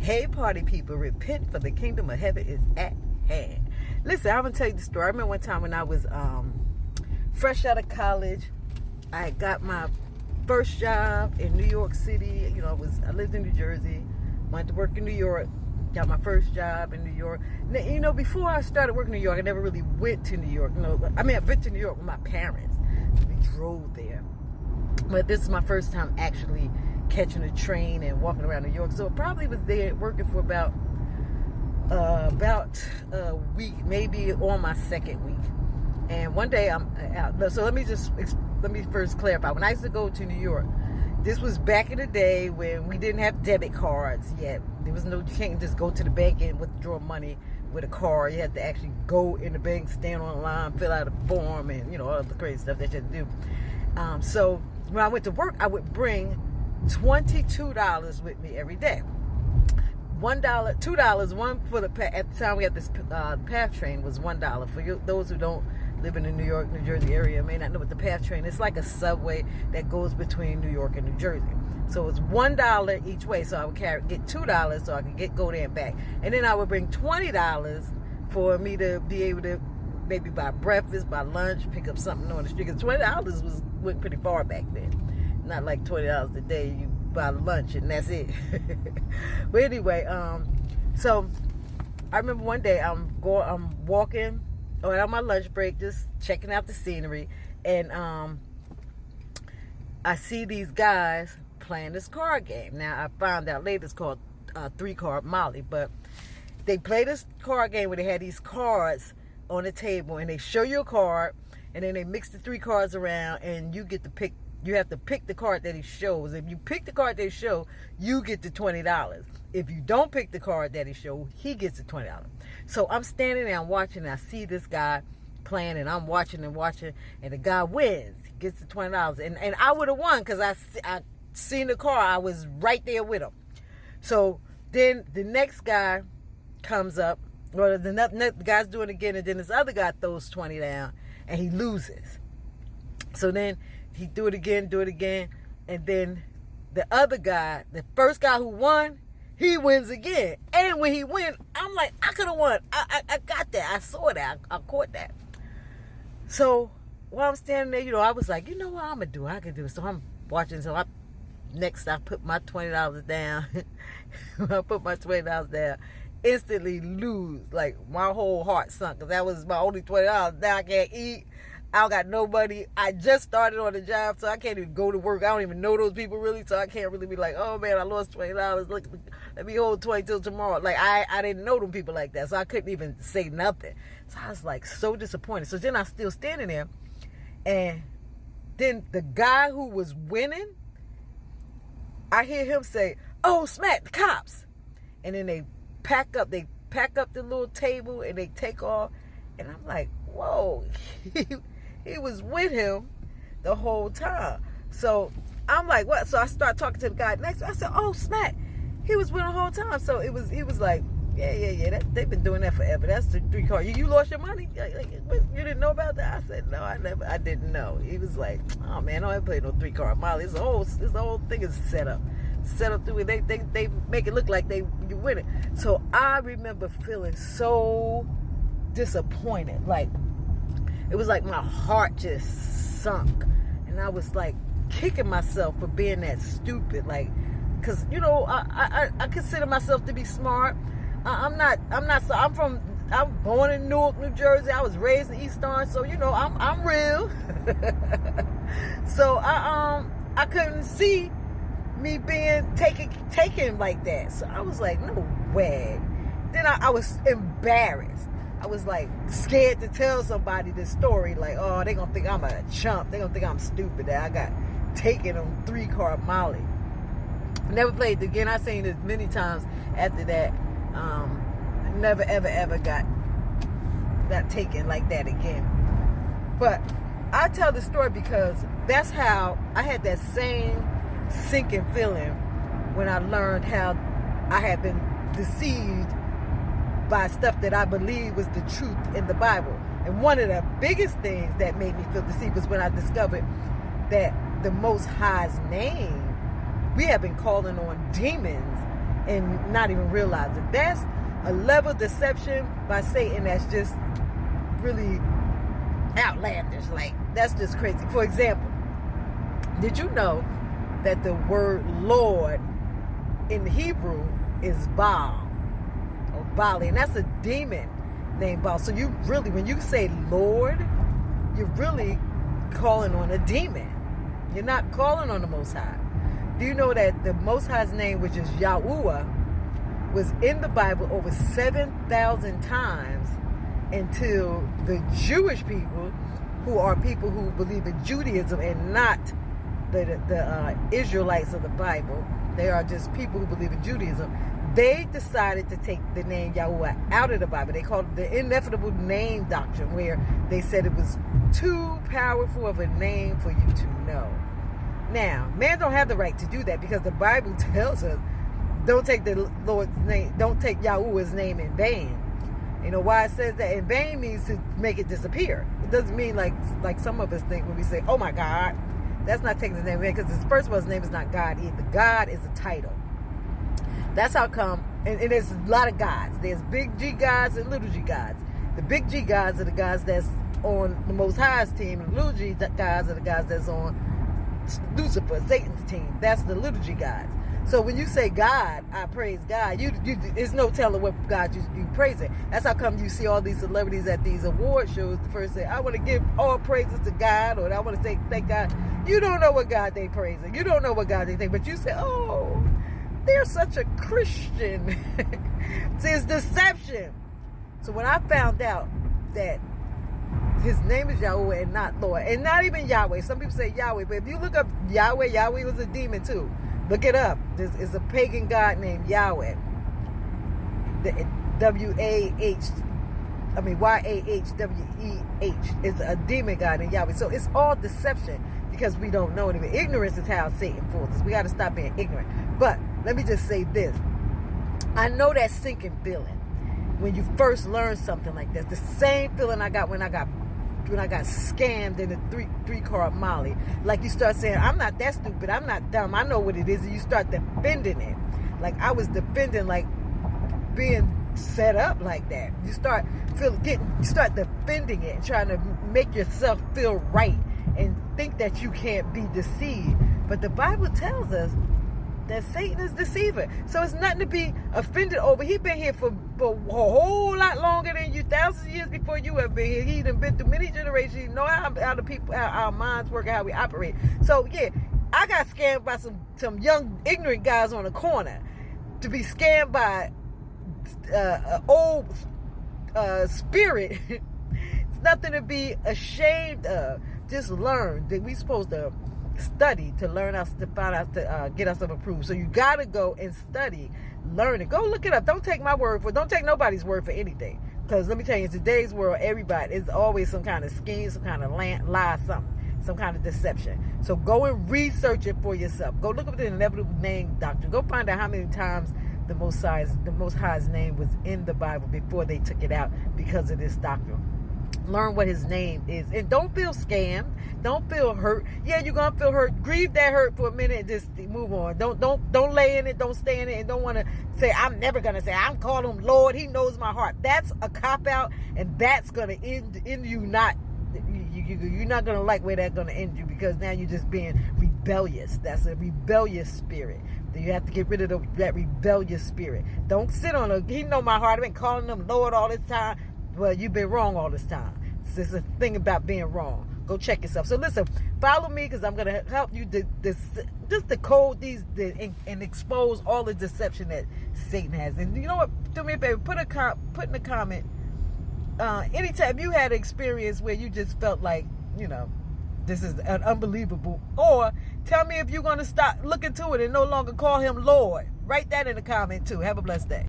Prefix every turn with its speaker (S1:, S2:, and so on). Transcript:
S1: Hey, party people, repent for the kingdom of heaven is at hand. Listen, I'm going to tell you the story. I remember one time when I was fresh out of college. I got my first job in New York City. You know, I lived in New Jersey, went to work in New York, got my first job in New York. Now, you know, before I started working in New York, I never really went to New York. I went to New York with my parents. We drove there. But this is my first time actually catching a train and walking around New York. So I probably was there working for about a week, maybe on my second week. And one day I'm out. So let me first clarify. When I used to go to New York, this was back in the day when we didn't have debit cards yet. There was no, you can't just go to the bank and withdraw money with a card. You had to actually go in the bank, stand on the line, fill out a form, and you know, all the crazy stuff that you had to do. So when I went to work, I would bring $22 with me every day. $1, $2, one for the at the time we had this PATH train was $1 for you. Those who don't live in the New York, New Jersey area may not know what the PATH train is. It's like a subway that goes between New York and New Jersey. So it's $1 each way. So I would get $2 so I could go there and back. And then I would bring $20 for me to be able to maybe buy breakfast, buy lunch, pick up something on the street. Because $20 went pretty far back then. Not like $20 a day you buy lunch and that's it. But anyway, so I remember one day I'm walking on my lunch break, just checking out the scenery, and I see these guys playing this card game. Now I found out later it's called 3-card Molly, but they play this card game where they had these cards on the table and they show you a card and then they mix the 3 cards around and you get to pick. You have to pick the card that he shows. If you pick the card they show, you get the $20. If you don't pick the card that he shows, he gets the $20. So I'm standing there, I'm watching, and I see this guy playing, and I'm watching, and the guy wins. He gets the $20. And I would have won because I seen the card. I was right there with him. So then the next guy comes up, or the guy's doing it again, and then this other guy throws 20 down, and he loses. So then he do it again, and then the other guy, the first guy who won, he wins again. And when he wins, I'm like, I could have won. I got that. I saw that. I caught that. So while I'm standing there, you know, I was like, you know what I'm going to do? I can do it. So I'm watching. So I put my $20 down. I put my $20 down. Instantly lose. Like, my whole heart sunk because that was my only $20. Now I can't eat. I don't got nobody. I just started on the job, so I can't even go to work. I don't even know those people really, so I can't really be like, oh man, I lost $20. Look, let me hold 20 till tomorrow. Like, I didn't know them people like that, so I couldn't even say nothing. So I was like so disappointed. So then I still standing there, and then the guy who was winning, I hear him say, oh, smack, the cops. And then they pack up the little table and they take off, and I'm like, whoa. He was with him the whole time. So I'm like, what? So I start talking to the guy next. I said, oh, smack. He was with him the whole time. So he was like, yeah. They've been doing that forever. That's the 3 card. You lost your money? You didn't know about that? I said, no, I didn't know. He was like, oh man, I don't play no 3-card Molly. This whole thing is set up through it. They make it look like you win it. So I remember feeling so disappointed. Like, it was like my heart just sunk, and I was like kicking myself for being that stupid. Like, cause you know I consider myself to be smart. I'm born in Newark, New Jersey. I was raised in East Orange, so you know I'm real. So I couldn't see me being taken like that. So I was like, no way. Then I was embarrassed. I was like scared to tell somebody this story. Like, oh, they gonna think I'm a chump. They gonna think I'm stupid that I got taken on 3-card Molly. Never played it again. I seen it many times after that. Never ever got taken like that again. But I tell the story because that's how I had that same sinking feeling when I learned how I had been deceived by stuff that I believe was the truth in the Bible. And one of the biggest things that made me feel deceived was when I discovered that the Most High's name, we have been calling on demons and not even realize it. That's a level of deception by Satan that's just really outlandish. Like, that's just crazy. For example, did you know that the word Lord in Hebrew is Baal or Baal, and that's a demon named Baal. So you really, when you say Lord, you're really calling on a demon. You're not calling on the Most High. Do you know that the Most High's name, which is Yahuah, was in the Bible over 7,000 times until the Jewish people, who are people who believe in Judaism and not the Israelites of the Bible, they are just people who believe in Judaism, they decided to take the name Yahuah out of the Bible. They called it the inevitable name doctrine, where they said it was too powerful of a name for you to know. Now, man don't have the right to do that, because the Bible tells us, don't take the Lord's name, don't take Yahuah's name in vain. You know why it says that? In vain means to make it disappear. It doesn't mean like some of us think when we say, oh my God. That's not taking his name in vain, because first of all, his name is not God either. God is a title. That's how come, and there's a lot of gods. There's big G gods and little G gods. The big G gods are the gods that's on the Most High's team, and the little G gods are the gods that's on Lucifer, Satan's team. That's the little G gods. So when you say God, I praise God, you there's no telling what God you praising. That's how come you see all these celebrities at these award shows. The first say, I want to give all praises to God, or I want to say thank God. You don't know what God they praising. You don't know what God they think, but you say, oh, they're such a Christian. See, it's deception. So when I found out that his name is Yahuah and not Lord, and not even Yahweh. Some people say Yahweh, but if you look up Yahweh, Yahweh was a demon too. Look it up. This is a pagan god named Yahuah. Yahweh is a demon god in Yahweh. So it's all deception, because we don't know anything. Ignorance is how Satan fools us. We got to stop being ignorant. But let me just say this. I know that sinking feeling when you first learn something like this. The same feeling I got when I got scammed in a three-card Molly. Like, you start saying, I'm not that stupid, I'm not dumb, I know what it is, and you start defending it. Like, I was defending, like, being set up like that. You start defending it and trying to make yourself feel right and think that you can't be deceived. But the Bible tells us that Satan is deceiver. So it's nothing to be offended over. He's been here for a whole lot longer than you, thousands of years before you have been here. He done been through many generations. You know how the people, how our minds work, how we operate. So yeah, I got scammed by some young ignorant guys on the corner. To be scammed by an old spirit, it's nothing to be ashamed of. Just learn that we supposed to study to learn us, to find out, to get ourselves approved. So you gotta go and study, learn it. Go look it up. Don't take my word for it. Don't take nobody's word for anything. Because let me tell you, in today's world, everybody is always some kind of scheme, some kind of lie, some kind of deception. So go and research it for yourself. Go look up the inevitable name doctrine. Go find out how many times the Most High's name was in the Bible before they took it out because of this doctrine. Learn what his name is, and don't feel scammed. Don't feel hurt. Yeah, you're gonna feel hurt. Grieve that hurt for a minute and just move on. Don't lay in it. Don't stay in it, and don't want to say, I'm never gonna say, I'm calling him Lord, he knows my heart. That's a cop out, and that's gonna end you not. You're not gonna like where that's gonna end you, because now you're just being rebellious. That's a rebellious spirit. Then you have to get rid of that rebellious spirit. Don't sit on a, he know my heart, I've been calling him Lord all this time. Well, you've been wrong all this time. It's a thing about being wrong. Go check yourself. So listen, follow me, because I'm going to help you just decode these and expose all the deception that Satan has. And you know what? Do me a favor. Put in a comment anytime you had an experience where you just felt like, this is unbelievable. Or tell me if you're going to stop looking to it and no longer call him Lord. Write that in the comment too. Have a blessed day.